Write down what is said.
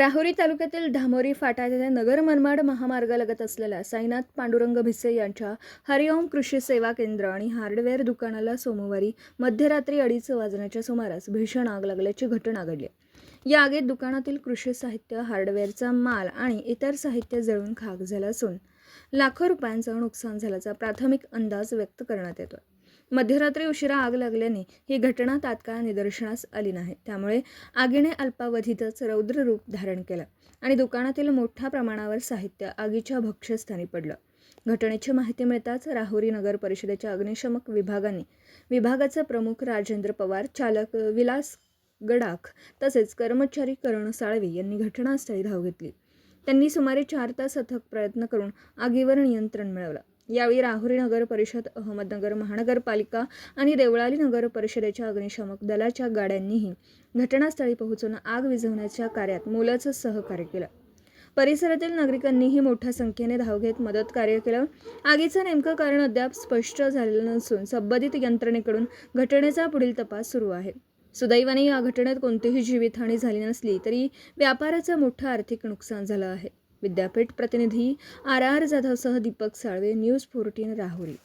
राहुरी तालुक्यातील धामोरी फाटा येथे नगर मनमाड महामार्गालगत असलेल्या साईनाथ पांडुरंग भिसे यांच्या हरिओम कृषी सेवा केंद्र आणि हार्डवेअर दुकानाला सोमवारी मध्यरात्री 2:30 वाजण्याच्या सुमारास भीषण आग लागल्याची घटना घडली. या आगीत दुकानातील कृषी साहित्य, हार्डवेअरचा माल आणि इतर साहित्य जळून खाक झालं असून लाखो रुपयांचं नुकसान झाल्याचा प्राथमिक अंदाज व्यक्त करण्यात येतो. मध्यरात्री उशिरा आग लागल्याने ही घटना तात्काळ निदर्शनास आली नाही. त्यामुळे आगीने अल्पावधीतच रौद्र रूप धारण केलं आणि दुकानातील मोठ्या प्रमाणावर साहित्य आगीच्या भक्ष्यस्थानी पडलं. घटनेची माहिती मिळताच राहुरी नगर परिषदेच्या अग्निशमक विभागाचे प्रमुख राजेंद्र पवार, चालक विलास गडाख तसेच कर्मचारी करण साळवे यांनी घटनास्थळी धाव घेतली. त्यांनी सुमारे 4 तास अथक प्रयत्न करून आगीवर नियंत्रण मिळवलं. यावेळी राहुरी नगर परिषद, अहमदनगर महानगरपालिका आणि देवळाली नगर परिषदेच्या अग्निशमक दलाच्या गाड्यांनीही घटनास्थळी पोहोचून आग विझवण्याच्या कार्यात मोलाचं सहकार्य केलं. परिसरातील नागरिकांनीही मोठ्या संख्येने धाव घेत मदत कार्य केलं. आगीचं नेमकं कारण अद्याप स्पष्ट झालेलं नसून संबंधित यंत्रणेकडून घटनेचा पुढील तपास सुरू आहे. सुदैवाने या घटनेत कोणतीही जीवितहानी झाली नसली तरी व्यापाराचं मोठं आर्थिक नुकसान झालं आहे. विद्यापीठ प्रतिनिधी RR जाधवसह दीपक साळवे, न्यूज 14 राहुरी.